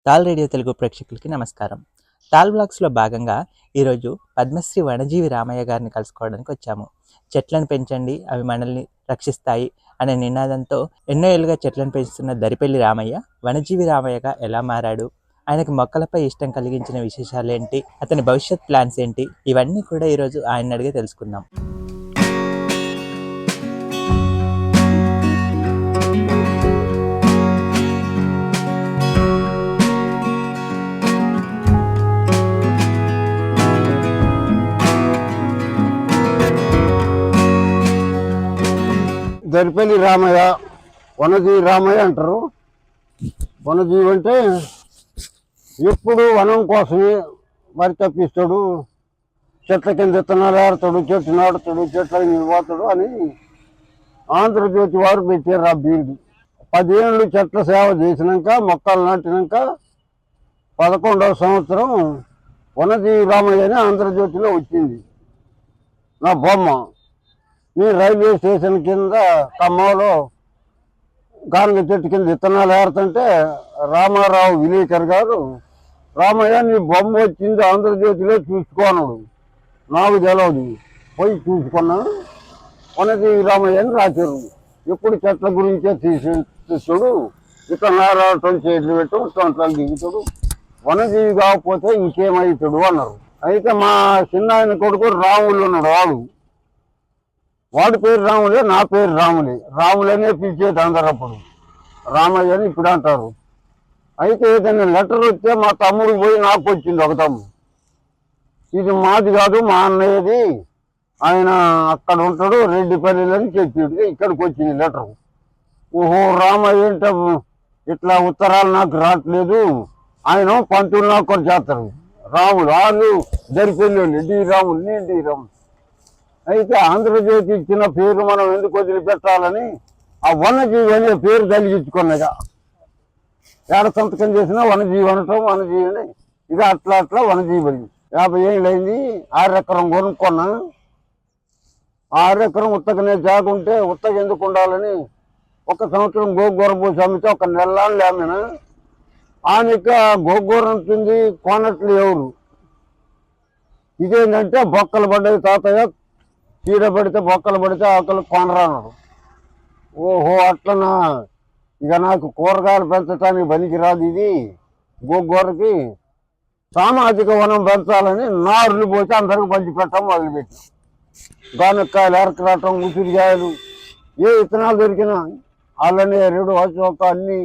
తాల్ radio Telugu ప్రేక్షకులకి నమస్కారం. తాల్ బ్లాగ్స్లో భాగంగా ఈరోజు పద్మశ్రీ వనజీవి రామయ్య గారిని కలుసుకోవడానికి వచ్చాము. చెట్లను పెంచండి, అవి మనల్ని రక్షిస్తాయి అనే నినాదంతో ఎన్నో ఏళ్ళుగా చెట్లను పెంచుతున్న దరిపెల్లి రామయ్య వనజీవి రామయ్యగా ఎలా మారాడు, ఆయనకు మొక్కలపై ఇష్టం కలిగించిన విశేషాలు ఏంటి, అతని భవిష్యత్ ప్లాన్స్ ఏంటి, ఇవన్నీ కూడా ఈరోజు ఆయన అడిగే తెలుసుకుందాం. దరిపల్లి రామయ్య, వనజీవి రామయ్య అంటారు. వనజీవి అంటే ఎప్పుడు వనం కోసమే మరి తప్పిస్తాడు, చెట్ల కింద విత్తనాలు ఏడతాడు, చెట్టు నాడుతాడు, చెట్ల నిలబోతాడు అని ఆంధ్రజ్యోతి వారు పెట్టారు ఆ బిల్లు. 10 ఏళ్ళు చెట్ల సేవ చేసినాక, మొక్కలు నాటినాక 11వ సంవత్సరం వనజీవి రామయ్య అని ఆంధ్రజ్యోతిలో వచ్చింది నా బొమ్మ. నేను రైల్వే స్టేషన్ కింద ఖమ్మంలో గానుగ చెట్టు కింద విత్తనాలు ఏరుతుంటే రామారావు విలేకర్ గారు, రామయ్య నీ బొమ్మ వచ్చింది ఆంధ్రజ్యోతిలో చూసుకోన్నాడు. నాకు తెలవదు, పోయి చూసుకున్నాను. వనజీవి రామయ్య అని రాశారు. ఎప్పుడు చెట్ల గురించే చూడు, విత్తనాలు ఏరటం, చేతులు పెట్టడం, తొంటలు దిగుతాడు, వనజీవి కాకపోతే ఇంకేమవుతాడు అన్నారు. అయితే మా చిన్న ఆయన కొడుకు రాములు ఉన్నాడు. వాడి పేరు రాములే, నా పేరు రాములే. రాములనే పిలిచేది అందరు, అప్పుడు రామయ్య అని ఇప్పుడు అంటారు. అయితే ఏదైనా లెటర్ వస్తే మా తమ్ముడు పోయి నాకు వచ్చింది ఒక తమ్ముడు, ఇది మాది కాదు మా అన్నయ్యది, ఆయన అక్కడ ఉంటాడు రెడ్డిపల్లిలో అని చెప్పాడు. ఇక్కడికి వచ్చింది లెటర్. ఓహో రామయ్య ఏంట ఇట్లా ఉత్తరాలు నాకు రావట్లేదు, ఆయన పంతులు నాకు కూడా చేస్తారు. రాములు వాళ్ళు దరిపెల్లి డి రాములు, నేను డి రాములు. అయితే ఆంధ్రజ్యోతి ఇచ్చిన పేరు మనం ఎందుకు వదిలిపెట్టాలని ఆ వనజీవి అనే పేరు కలిగించుకున్నగా. ఏడ సంతకం చేసినా వనజీవి అనటం, వనజీవి అని ఇక అట్లా అట్లా వనజీవి. 50 ఏళ్ళు అయింది. 6 ఎకరం కొనుక్కున్నా. 6 ఎకరం ఉత్తగనే జాగుంటే ఉత్తగ ఎందుకు ఉండాలని 1 సంవత్సరం గోగూర పోసి అమ్మితే 1 నెల లేమిన ఆమెక గోగూర ఉంటుంది కొనట్లు ఎవరు. ఇదేంటంటే బొక్కలు పడ్డాయి తాతయ్య, చీడ పడితే బొక్కలు పడితే ఆకలి కొనరాన్నాడు. ఓహో అట్లనా, ఇక నాకు కూరగాయలు పెంచడానికి పనికిరాదు, ఇది గోగూరకి సామాజిక వనం పెంచాలని నారులు పోసి అందరికి పంచిపెట్టడం మొదలుపెట్టాం. గానుక్కాయలు ఎరకరాటం, ఉసిరికాయలు, ఏ విత్తనాలు దొరికినా అలానే 2 అశోక అన్నీ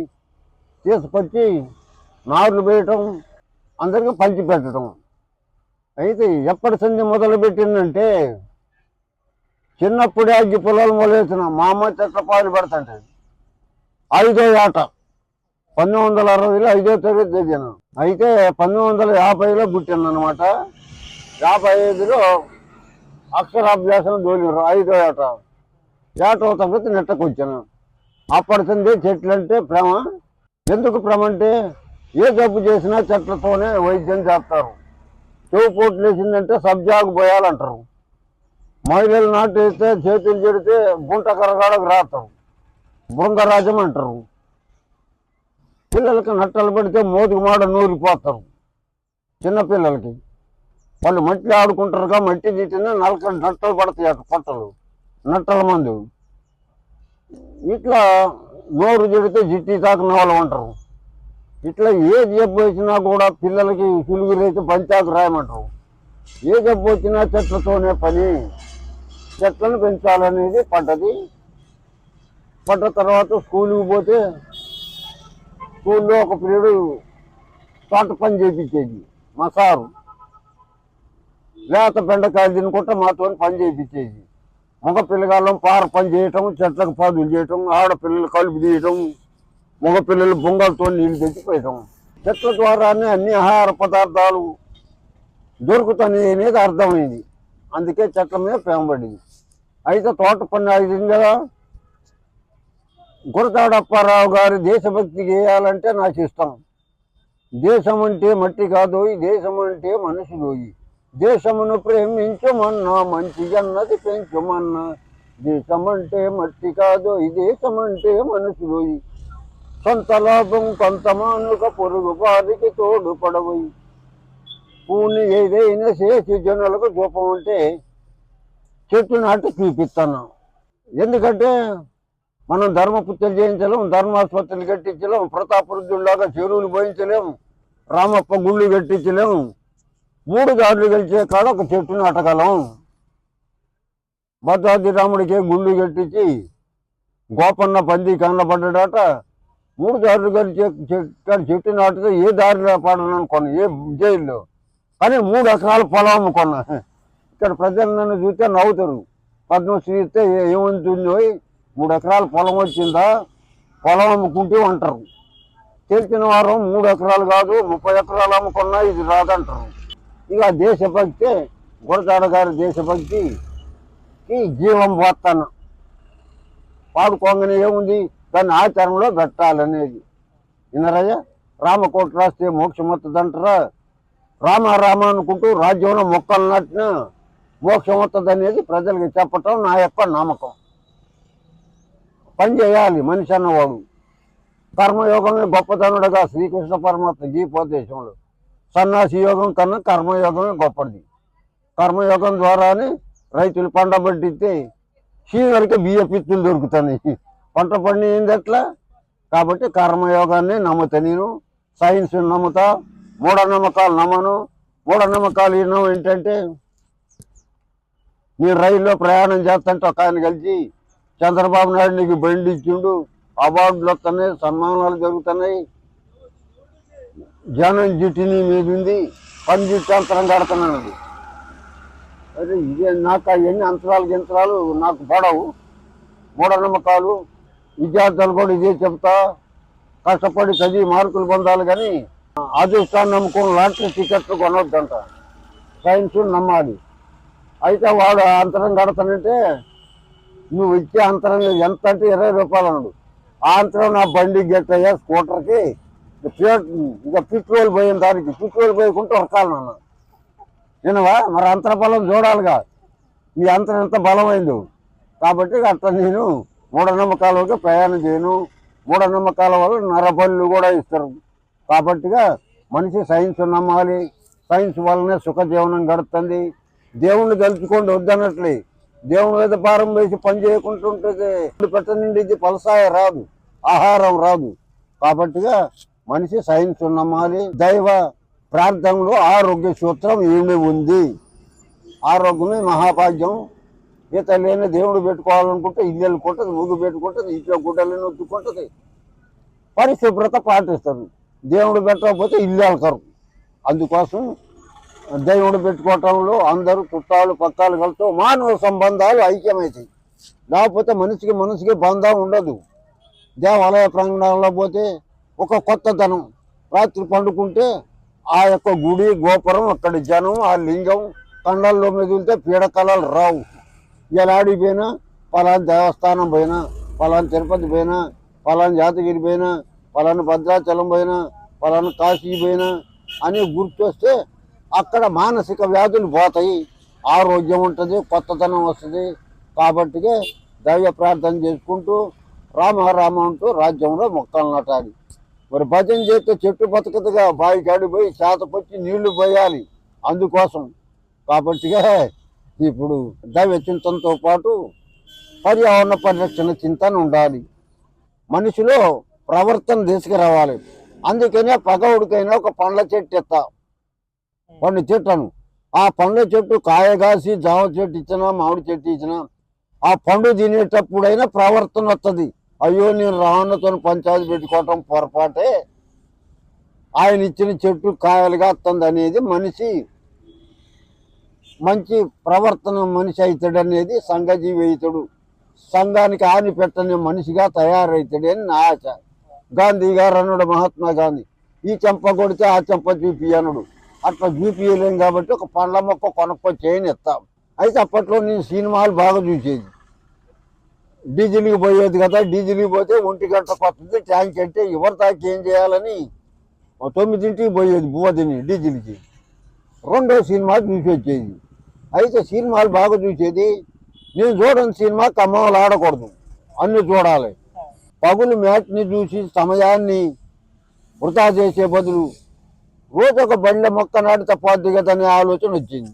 తీసుకొచ్చి నారులు వేయటం, అందరికీ పంచిపెట్టడం. అయితే ఎప్పటి సంధి మొదలుపెట్టిందంటే చిన్నప్పుడే అగ్గి పొలాలు మొదలెత్తిన మా అమ్మ చెట్ల పాలు పెడతాంటే 5వ ఏట 1960లో 5వ తరగతి చదివాను. అయితే 1950లో పుట్టాను అనమాట. 55లో అక్షరాభ్యాసం దోలినారు. 5వ ఏట 1వ తరగతి నెట్టకు వచ్చాను. అప్పటి సందే చెట్లు అంటే ప్రేమ. ఎందుకు ప్రేమ అంటే ఏ జబ్బు చేసినా చెట్లతోనే వైద్యం చేస్తారు. చెవు పోట్లు వేసిందంటే సబ్జాకు పోయాలంటారు. మహిళలు నాటేస్తే చేతులు చెడితే గుంట కరగాడకు రాస్తారు, బృంగరాజం అంటారు. పిల్లలకి నట్టలు పడితే మోతికి మాడ నూరిపోతారు. చిన్నపిల్లలకి వాళ్ళు మట్టి ఆడుకుంటారుగా, మట్టి తీటినే నట్టలు పడతాయి అటు పొట్టలు, నట్టల మందు. ఇట్లా నోరు చెడితే జిట్టి తాకిన వాళ్ళు ఉంటారు. ఇట్లా ఏ జబ్బు వచ్చినా కూడా పిల్లలకి సులుగురైతే పంచాకు రాయమంటారు. ఏ జబ్బు వచ్చినా చెట్లతోనే పని. చెట్లను పెంచాలనేది పడ్డది. పడ్డ తర్వాత స్కూల్కి పోతే స్కూల్లో ఒక పీరియడ్ తోట పని చేయించేది మా సారు. లేత బెండకాయలు తినుకుంటే మాతో పని చేయించేది. మగ పిల్లగాళ్ళం పార పని చేయటం, చెట్లకు పాదులు చేయటం, ఆడపిల్లలు కలుపు తీయటం, మగపిల్లలు బొంగలతో నీళ్ళు తెచ్చిపోయటం. చెట్ల ద్వారానే అన్ని ఆహార పదార్థాలు దొరుకుతాయి అనేది అర్థమైంది. అందుకే చెట్ల మీద ప్రేమ పడింది. అయితే తోట పని అయింది కదా. గురజాడ అప్పారావు గారి దేశభక్తి చేయాలంటే నాకు ఇష్టం. దేశం అంటే మట్టి కాదు, ఈ దేశం అంటే మనుషులోయి. దేశమును ప్రేమించమన్నా, మంచి అన్నది పెంచమన్నా, దేశం అంటే మట్టి కాదు, ఈ దేశం అంటే మనుషులోయి. సొంత లాభం కొంత మానుక పొరుగు వారికి తోడు పడవయి పూని ఏదైనా చేసి జనులకు చూపం అంటే చెట్టు నాటి చూపిస్తాను. ఎందుకంటే మనం ధర్మపుత్రులు చేయించలేం, ధర్మాసుపత్రులు కట్టించలేం, ప్రతాపరుద్దులాగా చెరువులు పోయించలేము, రామప్ప గుళ్ళు కట్టించలేము. 3 దారులు గెలిచే కాడ ఒక చెట్టు నాటగలం. భద్రాద్రి రాముడికి గుళ్ళు కట్టించి గోపన్న పంది కన్నబడ్డాడట. 3 దారులు గెలిచే చెట్టు నాటితే ఏ దారిలో పడను అనుకోను, ఏ జైల్లో. కానీ 3 ఎకరాల పొలం అమ్ముకున్నా. ఇక్కడ ప్రజలు నన్ను చూస్తే నవ్వుతారు. పద్మశ్రీ ఇస్తే ఏముంటుందో 3 ఎకరాల పొలం వచ్చిందా, పొలం అమ్ముకుంటూ అంటారు. తెలిసిన వారం 3 ఎకరాలు కాదు 30 ఎకరాలు అమ్ముకున్నా ఇది రాదంటారు. ఇక దేశభక్తి, గురజాడ గారి దేశభక్తికి జీవం పోతాను. పాడుకోగానే ఏముంది, దాన్ని ఆచరణలో పెట్టాలనేది. వినరయ్య, రామకోట రాస్తే మోక్షం వస్తుందంటారా? రామ అనుకుంటూ రాజ్యంలో మొక్కలు నాటిన మోక్షం వస్తుంది అనేది ప్రజలకు చెప్పటం నా యొక్క నమ్మకం. పని చేయాలి మనిషి అన్నవాడు. కర్మయోగమే గొప్పతనుడుగా శ్రీకృష్ణ పరమాత్మ గీపోదేశంలో. సన్యాసి యోగం కన్నా కర్మయోగమే గొప్పది. కర్మయోగం ద్వారానే రైతులు పంట పండితే చీమలకి బియ్య పిత్తులు దొరుకుతాయి. పంట పండింది ఎట్లా? కాబట్టి కర్మయోగాన్ని నమ్ముతా నేను. సైన్స్ నమ్ముతా, మూఢనమ్మకాలు నమ్మను. మూఢనమ్మకాలు విన్నాం ఏంటంటే, నేను రైల్లో ప్రయాణం చేస్తుంటే ఒక ఆయన కలిసి, చంద్రబాబు నాయుడు నీకు బండి ఇచ్చిండు, అవార్డులు వస్తున్నాయి, సన్మానాలు జరుగుతున్నాయి, జనం జిటిని మీద ఉంది, పని జిట్టు అంతరం కడుతున్నాను. అదే ఇదే నాకు అవన్నీ యంత్రాలు నాకు పడవు. మూఢనమ్మకాలు. విద్యార్థులు కూడా ఇదే చెప్తా, కష్టపడి చదివి మార్కులు పొందాలి. కానీ అదృష్టాన్ని నమ్ముకొని లాటరీ టికెట్లు కొనొద్దంట. సైన్స్ నమ్మాలి. అయితే వాడు అంతరం కడతానంటే, నువ్వు ఇచ్చే అంతరం ఎంత అంటే 20 రూపాయలు అన్నాడు. ఆ అంతరం నా బండికి గట్టయ్యా, స్కూటర్కి ఇక పెట్రోల్ పోయిన దానికి పెట్రోల్ పోయకుంటే ఉరకాలి నాన్న. వినవా? మరి అంతర బలం చూడాలిగా, ఈ అంతరం ఎంత బలమైంది. కాబట్టి అట్లా నేను మూఢనమ్మకాలకి ప్రయాణం చేయను. మూఢనమ్మకాల వల్ల నరబళ్ళు కూడా ఇస్తారు. కాబట్టిగా మనిషి సైన్స్ నమ్మాలి. సైన్స్ వల్లనే సుఖజీవనం గడుస్తుంది. దేవుణ్ణి తలుచుకోండి వద్దన్నట్లే. దేవుని మీద భారం వేసి పని చేయకుండా ఉంటుంది. పెట్టనిండి పలసాయ రాదు, ఆహారం రాదు. కాబట్టిగా మనిషి సైన్స్ నమ్మాలి. దైవ ప్రార్థనలో ఆరోగ్య సూత్రం ఏమి ఉంది? ఆరోగ్యమే మహాభాగ్యం. ఈత లేని దేవుడు పెట్టుకోవాలనుకుంటే ఇల్లు వెళ్ళుకుంటుంది, ముగ్గు పెట్టుకుంటుంది, ఇంట్లో గుడ్డలని ఒత్తుకుంటుంది, పరిశుభ్రత పాటిస్తారు. దేవుడు పెట్టకపోతే ఇల్లు వెళ్తారు. అందుకోసం దేవుడు పెట్టుకోవటంలో అందరూ చుట్టాలు పక్కాలు కలిసి మానవ సంబంధాలు ఐక్యమవుతాయి. లేకపోతే మనిషికి బంధం ఉండదు. దేవాలయ ప్రాంగణంలో పోతే ఒక కొత్తదనం. రాత్రి పండుకుంటే ఆ యొక్క గుడి గోపురం, అక్కడి జనం, ఆ లింగం కండల్లో మెదిలితే పీడకలలు రావు. ఇలా ఆడిపోయినా, పలానా దేవస్థానం పోయినా, పలానా తిరుపతి పోయినా, పలానా యాదగిరి పోయినా, పలానా భద్రాచలం పోయినా, పలానా కాశీ పోయినా అని గుర్తొస్తే అక్కడ మానసిక వ్యాధులు పోతాయి, ఆరోగ్యం ఉంటుంది, కొత్తదనం వస్తుంది. కాబట్టి దైవ ప్రార్థన చేసుకుంటూ రామ అంటూ రాజ్యంలో మొక్కలు నాటాలి. మరి భజన చేస్తే చెట్టు బతకదుగా, బావి కాడిపోయి చేతపొచ్చి నీళ్లు పోయాలి. అందుకోసం కాబట్టిగా ఇప్పుడు దైవ చింతనతో పాటు పర్యావరణ పరిరక్షణ చింతన ఉండాలి. మనిషిలో ప్రవర్తన తీసుకురావాలి. అందుకనే పగవుడికైనా ఒక పండ్ల చెట్టు ఎత్తా, పండు చెట్టును. ఆ పండ్ల చెట్టు కాయగాసి జామ చెట్టు ఇచ్చినా, మామిడి చెట్టు ఇచ్చినా, ఆ పండు తినేటప్పుడైనా ప్రవర్తన వస్తుంది. అయ్యో నేను రావణతో పంచాయతీ పెట్టుకోవటం పొరపాటే, ఆయన ఇచ్చిన చెట్టు కాయలుగా వస్తుంది అనేది మనిషి మంచి ప్రవర్తన మనిషి అవుతాడు అనేది సంఘజీవి అవుతాడు. సంఘానికి హాని పెట్టని మనిషిగా తయారవుతాడు అని నా ఆశ. గాంధీ గారు అన్నాడు, మహాత్మా గాంధీ, ఈ చెంప కొడితే ఆ చెంప చూపి అన్నాడు. అట్లా చూపించలేం కాబట్టి ఒక పండ్ల మొక్క కొనుక్కొచ్చేయని ఇస్తాం. అయితే అప్పట్లో నేను సినిమాలు బాగా చూసేది. డీజిల్కి పోయేది కదా, డీజిల్కి పోతే 1 గంటకు వస్తుంది ట్యాంక్. అంటే ఎవరి దాకా ఏం చేయాలని 9ంటికి పోయేది బువ్వదిని డీజిల్కి. 2వ సినిమా చూసి వచ్చేది. అయితే సినిమాలు బాగా చూసేది. నేను చూడని సినిమా కమ్మలు ఆడకూడదు, అన్ని చూడాలి. పగులు మ్యాచ్ని చూసి సమయాన్ని వృధా చేసే బదులు రోజు ఒక బండ్ల మొక్క నాటితే పోద్ది కదా అనే ఆలోచన వచ్చింది.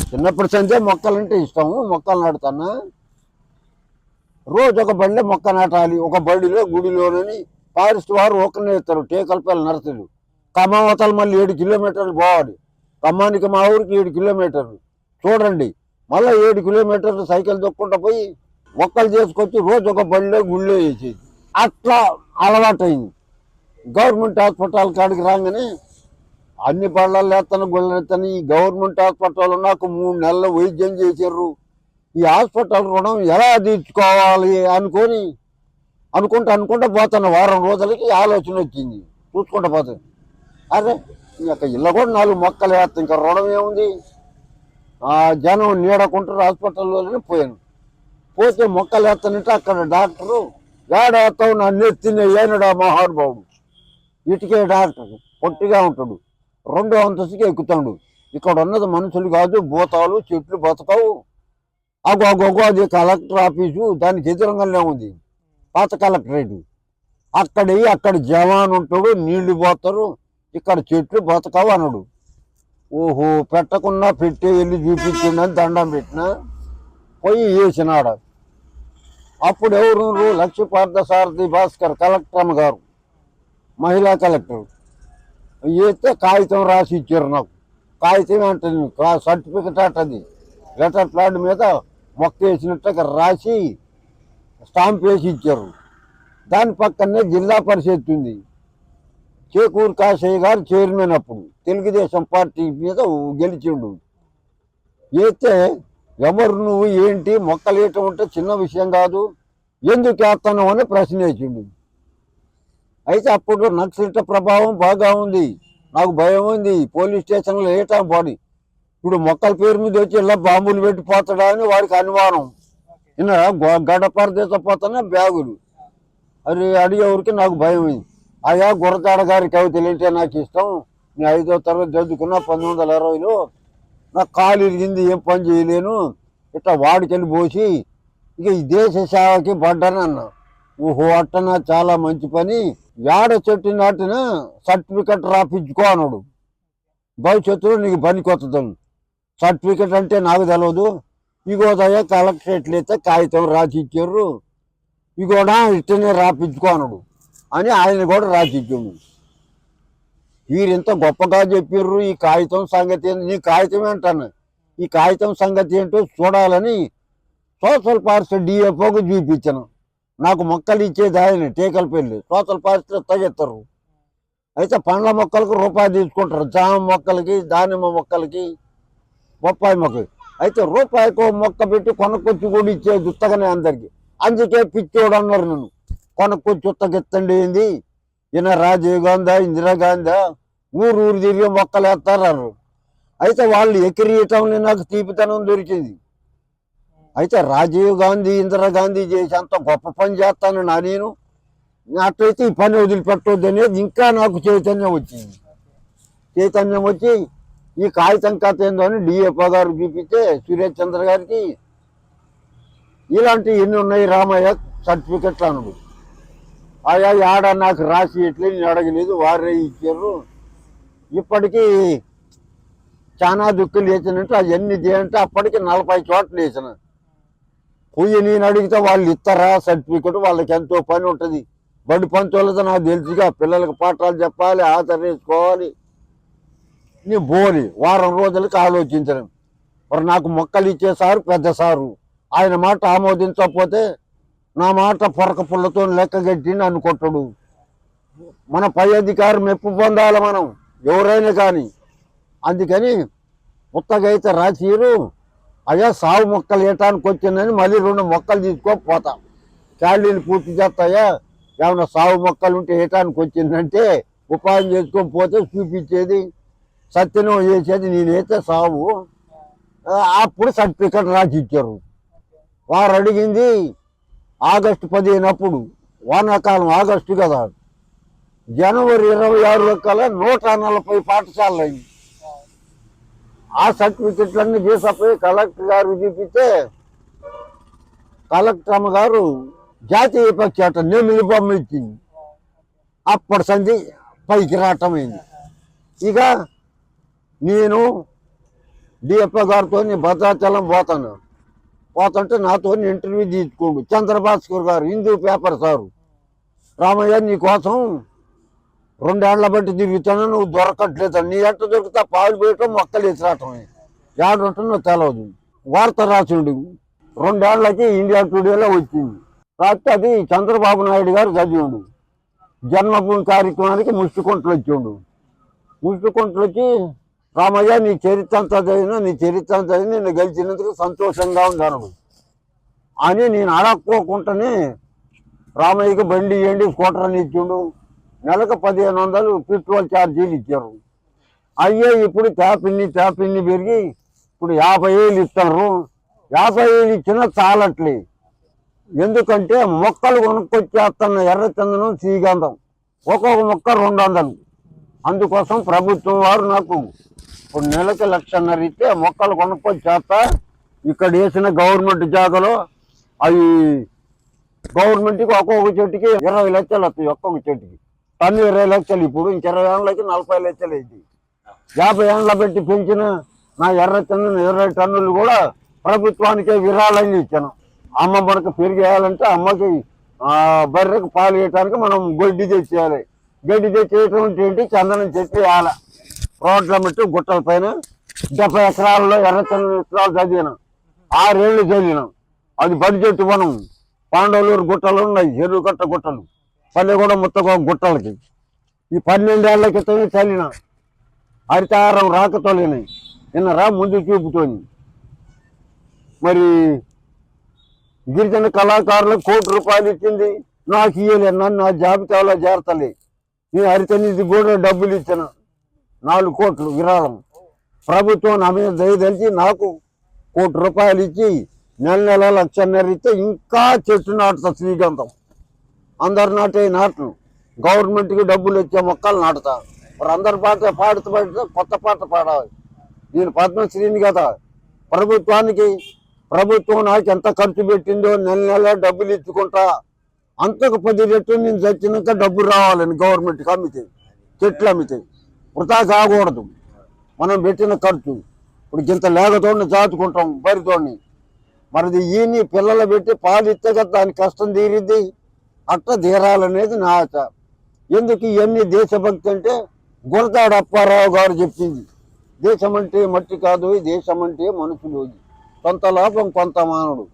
చిన్నప్పటి సందే మొక్కలంటే ఇష్టము, మొక్కలు నాటుతాను. రోజు ఒక బండ్ల మొక్క నాటాలి, ఒక బడిలో గుడిలోనని ఫారెస్ట్ వారు ఒకరినే ఇస్తారు. టేకలపల్లి నర్సరీ ఖమ్మావతలు మళ్ళీ 7 కిలోమీటర్లు పోవాలి. ఖమ్మానికి మా ఊరికి 7 కిలోమీటర్లు. చూడండి, మళ్ళీ 7 కిలోమీటర్లు సైకిల్ దొక్కుంటూ పోయి మొక్కలు చేసుకొచ్చి రోజు ఒక బడిలో గుళ్ళో వేసేది. అట్లా అలవాటైంది. గవర్నమెంట్ హాస్పిటల్ కాడికి రాగానే అన్ని పళ్ళల్లో వేస్తాను, గుళ్ళు వేస్తాను. ఈ గవర్నమెంట్ హాస్పిటల్ నాకు 3 నెలలు వైద్యం చేసారు. ఈ హాస్పిటల్ రుణం ఎలా తీర్చుకోవాలి అనుకుంటా పోతాను. వారం రోజులకి ఆలోచన వచ్చింది, చూసుకుంటా పోతాను. అరే ఇంకా ఇళ్ళ కూడా 4 మొక్కలు వేస్తాను, ఇంకా రుణం ఏముంది. జనం నీడకుంటారు. హాస్పిటల్లోనే పోయాను. పోతే మొక్కలు వేస్తానంటే అక్కడ డాక్టరు ఏడేస్తావు నన్ను ఎత్తిన ఏనడా మహానుభావుడు. ఇటుకే డాక్టర్ పొట్టిగా ఉంటాడు, 2వ అంతస్తుకి ఎక్కుతాడు. ఇక్కడ ఉన్నది మనుషులు కాదు, భూతాలు, చెట్లు బతకవు. అగోగోగో అది కలెక్టర్ ఆఫీసు, దానికి ఎదురుగానే ఉంది పాత కలెక్టరేట్. అక్కడ జవాన్ ఉంటాడు, నీళ్లు పోతారు, ఇక్కడ చెట్లు బతకవు అన్నాడు. ఓహో, పెట్టకున్నా పెట్టి వెళ్ళి చూపించిండని దండం పెట్టిన, పోయి వేసినాడ. అప్పుడు ఎవరు, లక్ష్మీపార్థ సారథి భాస్కర్ కలెక్టర్ గారు, మహిళా కలెక్టర్. వేస్తే కాగితం రాసి ఇచ్చారు నాకు. కాగితం అంటే సర్టిఫికెట్ అట్టది, లెటర్ ప్లాడ్ మీద మొక్క వేసినట్టు రాసి స్టాంప్ వేసి ఇచ్చారు. దాని పక్కనే జిల్లా పరిషత్ ఉంది. చేకూరు కాశయ్య గారు చైర్మన్, అప్పుడు తెలుగుదేశం పార్టీ మీద గెలిచిండు. వేస్తే ఎవరు నువ్వు, ఏంటి మొక్కలు వేయటం అంటే చిన్న విషయం కాదు, ఎందుకు వేస్తాను అని ప్రశ్న వేసిండు. అయితే అప్పుడు నక్సలిట ప్రభావం బాగా ఉంది, నాకు భయం ఉంది. పోలీస్ స్టేషన్లో వేయటం పోని, ఇప్పుడు మొక్కల పేరు మీద వచ్చి ఇలా బాంబులు పెట్టిపోతాడా అని వాడికి అనుమానం. గడపరదేశ పోతానే బ్యాగులు అది అడిగేవరికి నాకు భయం అయింది. అయ్యా గురజాడ గారి కవితలు అంటే నాకు ఇష్టం, నేను 5వ తరగతి చదువుకున్నా 1920లో. నాకు కాలు ఇరిగింది, ఏం పని చేయలేను, ఇట్లా వాడికెళ్ళి పోసి ఇక ఈ దేశ సేవకి పడ్డాను అన్నా. ఓహో అట్టనా, చాలా మంచి పని. ఏడ చెట్టు నాటిన సర్టిఫికెట్ రాపించుకో అన్నాడు. భవిష్యత్తులో నీకు పనికి వస్తుందని. సర్టిఫికెట్ అంటే నాకు తెలియదు, ఇగోదయ్యా కలెక్టరేట్లు అయితే కాగితం రాసి ఇచ్చారు, ఇగోడా ఇట్టనే రాపించుకో అన్నాడు అని ఆయన కూడా రాసి ఇచ్చాడు. వీరింత గొప్పగా చెప్పారు. ఈ కాగితం సంగతి ఏంటి, నీ కాగితం ఏంటన్నా, ఈ కాగితం సంగతి ఏంటో చూడాలని సోషల్ ఫారెస్ట్ డిఎఫ్ఓకి చూపించాను. నాకు మొక్కలు ఇచ్చేది ఆయన టేకలపల్లి, సోషల్ ఫారెస్ట్ తగ్గెత్తారు. అయితే పండ్ల మొక్కలకు రూపాయి తీసుకుంటారు, జామ మొక్కలకి, దానిమ్మ మొక్కలకి, బొప్పాయి మొక్కలకి. అయితే రూపాయికి మొక్క పెట్టి కొనుక్కొచ్చి కూడా ఇచ్చేది ఉత్తగానే అందరికి. అందుకే పిచ్చోడు అన్నారు నన్ను. కొనుక్కొచ్చి ఉత్తకెత్తండి ఏంది, ఈయన రాజీవ్ గాంధీ, ఇందిరాగాంధీ ఊరు తిరిగి మొక్కలు వేస్తారు. అయితే వాళ్ళు ఎకిరియటంలో నాకు తీపితనం దొరికింది. అయితే రాజీవ్ గాంధీ, ఇందిరాగాంధీ చేసి అంత గొప్ప పని చేస్తాను నేను, అట్లయితే ఈ పని వదిలిపెట్టవద్దు అనేది ఇంకా నాకు చైతన్యం వచ్చింది. చైతన్యం వచ్చి ఈ కాగితం కథ ఏందో అని డిఎఫ్ఓ గారు చూపిస్తే, సురేష్ చంద్ర గారికి ఇలాంటి ఎన్ని ఉన్నాయి రామయ్య సర్టిఫికెట్లు అన్నాడు. ఆయా ఆడ నాకు రాసి ఇట్లే నేను అడగలేదు, వారే ఇచ్చారు. ఇప్పటికీ చాలా దుక్కులు వేసినట్టు అవన్నీ చేయంటే అప్పటికి 40 చోట్ల వేసిన. పోయి నేను అడిగితే వాళ్ళు ఇస్తారా సర్టిఫికెట్, వాళ్ళకి ఎంతో పని ఉంటుంది. బడి పంచోళ్ళతో నాకు తెలుసుగా, పిల్లలకు పాఠాలు చెప్పాలి, ఆచరించుకోవాలి. నేను పోని వారం రోజులకి ఆలోచించడం. మరి నాకు మొక్కలు ఇచ్చే సారు పెద్ద సారు, ఆయన మాట ఆమోదించకపోతే నా మాట పొరక పుల్లతో లెక్కగట్టి నన్ను కొట్టడు. మన పై అధికారం మెప్పు పొందాలి మనం, ఎవరైనా కానీ. అందుకని ఉత్తగా అయితే రాసిరు, అయ్యా సాగు మొక్కలు వేయటానికి వచ్చిందని మళ్ళీ 2 మొక్కలు తీసుకోపోతా, ఖాళీలు పూర్తి చేస్తాయా, ఏమైనా సాగు మొక్కలు ఉంటే వేయటానికి వచ్చిందంటే ఉపాయం చేసుకొని పోతే చూపించేది, సత్యనం చేసేది నేనైతే సాగు. అప్పుడు సర్టిఫికెట్ రాసి ఇచ్చారు. వారు అడిగింది ఆగస్టు 15 అప్పుడు, వానాకాలం ఆగస్టు కదా. జనవరి 26 కల్లా 140 పాఠశాలలు అయింది. ఆ సర్టిఫికెట్లన్నీ తీసుకుపోయి కలెక్టర్ గారు చూపిస్తే కలెక్టర్ అమ్మ గారు జాతీయ పక్షి అట నెమిలి బొమ్మ ఇచ్చింది. అప్పటి సంధి పైకి రావటమైంది. ఇక నేను డిఎఫ్ఓ గారితో భద్రాచలం పోతుంటే నాతో ఇంటర్వ్యూ తీసుకోండు చంద్రభాస్కర్ గారు, హిందూ పేపర్ సారు. రామయ్య నీ కోసం 2 ఏళ్ల బట్టి తిరుగుతాను, నువ్వు దొరకట్లేదు. నీ ఎట్ట దొరికితే పాలు పోయటం మొక్కలు ఎసిరాటం ఏడుంటుందో తెలియదు. వార్త రాసిండు 2 ఏళ్లకి ఇండియా టుడేలో వచ్చింది. రాస్తే అది చంద్రబాబు నాయుడు గారు చదివిండు. జన్మభూమి కార్యక్రమానికి ముష్టికుంటలు వచ్చిండు. ముష్టికుంటలు వచ్చి రామయ్య నీ చరిత్ర అంతా చదివిన నిన్ను గెలిచినందుకు సంతోషంగా ఉన్నాను అని నేను అడక్కోకుండానే రామయ్యకి బండి ఇవ్వండి, స్కూటర్ అని ఇచ్చిండు. నెలకు 1500 పెట్రోల్ ఛార్జీలు ఇచ్చారు. అయ్యే ఇప్పుడు ట్యాపిన్ని పెరిగి ఇప్పుడు 50,000 ఇస్తారు. 50,000 ఇచ్చినా చాలట్లే. ఎందుకంటే మొక్కలు కొనుక్కొచ్చేస్తున్న ఎర్రచందనం, శ్రీగంధం ఒక్కొక్క మొక్క 200. అందుకోసం ప్రభుత్వం వారు నాకు ఇప్పుడు నెలకి 1,50,000 ఇస్తే మొక్కలు కొనుక్కొచ్చేస్తా. ఇక్కడ వేసిన గవర్నమెంట్ జాగాలో అవి గవర్నమెంట్కి ఒక్కొక్క చెట్టుకి 20 లక్షలు వస్తాయి. ఒక్కొక్క చెట్టుకి టన్ను 20 లక్షలు. ఇప్పుడు ఇంక 20 ఏళ్ళకి 40 లక్షలు అయింది. 50 ఏళ్ళ పెట్టి పెంచిన నా ఎర్రచందనం 20 టన్నులు కూడా ప్రభుత్వానికే విరాళంగా ఇచ్చాను. అమ్మ మనకు పెరిగేయాలంటే అమ్మకి బర్రెకు పాలు వేయటానికి మనం గడ్డి తెచ్చేయాలి. గడ్డి తెచ్చేయటం ఏంటి, చందనం చెట్టు వేయాలి. రోడ్ల మట్టి గుట్టల పైన 70 ఎకరాల్లో ఎర్రచందనం విత్తనాలు చదివిన. 6 ఏళ్ళు చదివినాం. అది బడ్జెట్ వనం. పాండవలూరు గుట్టలు ఉన్నాయి, చెరువుగట్ట గుట్టలు, పల్లెగూడ ముత్తగో గుట్టలకి. ఈ 12 ఏళ్ల క్రితమే చల్లిన. హరితారం రాకతోలేనాయి. నిన్నరా ముందు చూపుతోని. మరి గిరిజన కళాకారులకు ₹1,00,00,000 ఇచ్చింది. నాకు ఇయ్యలే, నన్ను నా జాబితాలో చేరతలే. నేను హరితనిధి కూడా డబ్బులు ఇచ్చిన 4 కోట్లు విరాళం. ప్రభుత్వం నా మీద దయదలిచి నాకు ₹1,00,00,000 ఇచ్చి నెల 1,50,000 ఇస్తే ఇంకా చెట్టు నాటుతా. శ్రీగంధం అందరు నాటే నాట్లు. గవర్నమెంట్కి డబ్బులు వచ్చే మొక్కలు నాటుతా. మరి అందరు పాడితే కొత్త పాట పాడాలి. నేను పద్మశ్రీని కదా. ప్రభుత్వం నాకు ఎంత ఖర్చు పెట్టిందో నెల డబ్బులు ఇచ్చుకుంటా. అంతకు 10 రెట్లు నేను చచ్చినాక డబ్బులు రావాలని గవర్నమెంట్కి అమ్మితే, చెట్లు అమ్మితే వృధా కాకూడదు. మనం పెట్టిన ఖర్చు ఇప్పుడు ఇంత లేకతోడిని చాచుకుంటాం, బరితోడిని. మరిది ఈయన్ని పిల్లలు పెట్టి పాలు ఇస్తే కదా దాని కష్టం తీరిద్ది. అట్ట తీరాలనేది నా ఆశ. ఎందుకు ఇవన్నీ దేశభక్తి అంటే గురతాడు అప్పారావు గారు చెప్పింది. దేశం అంటే మట్టి కాదు, దేశం అంటే మనుషులు. కొంత లాభం కొంత మానవుడు.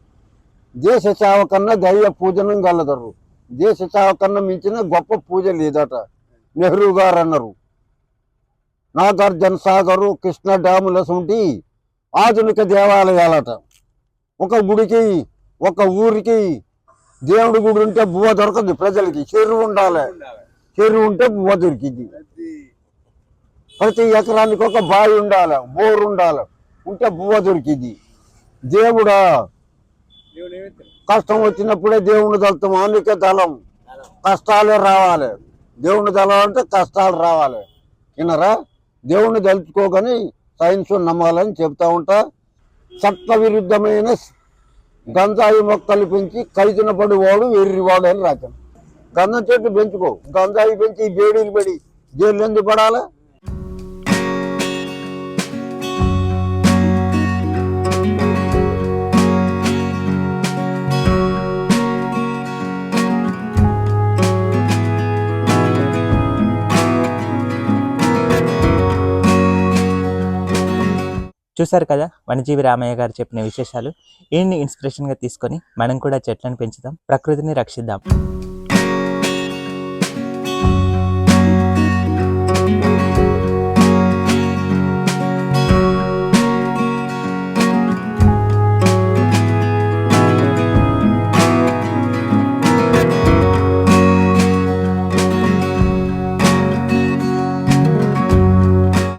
దేశ సేవ కన్నా దైవ పూజనం గలదరు. దేశ సేవ కన్నా మించిన గొప్ప పూజ లేదట నెహ్రూ గారు అన్నారు. నాగార్జున సాగరు, కృష్ణ డ్యాముల వంటి ఆధునిక దేవాలయాలట. ఒక గుడికి, ఒక ఊరికి దేవుడి గుడి ఉంటే బువ్వ దొరకదు ప్రజలకి. చెరువు ఉండాలి. చెరువు ఉంటే బువ్వ దొరికింది. ప్రతి ఎకరానికి ఒక బావి ఉండాలి, బోరు ఉండాలి, ఉంటే బువ్వ దొరికింది. దేవుడా కష్టం వచ్చినప్పుడే దేవుని దళతం. అందుకే దళం కష్టాలే రావాలి. దేవుని దళం అంటే కష్టాలు రావాలి. వినరా? దేవుణ్ణి దలుచుకోగాని సైన్స్ నమ్మాలని చెప్తా ఉంటా. చట్ట విరుద్ధమైన గంజాయి మొక్కలు పెంచి ఖైదున పడివాడు వెర్రివాడు అని రాశాను. గంధం చెట్టు పెంచుకో, గంజాయి పెంచి బేడీలు పడి జైలు ఎందుకు పడాలా? చూశారు కదా వనజీవి రామయ్య గారు చెప్పిన విశేషాలు. ఈయన్ని ఇన్స్పిరేషన్గా తీసుకొని మనం కూడా చెట్లను పెంచుదాం, ప్రకృతిని రక్షిద్దాం.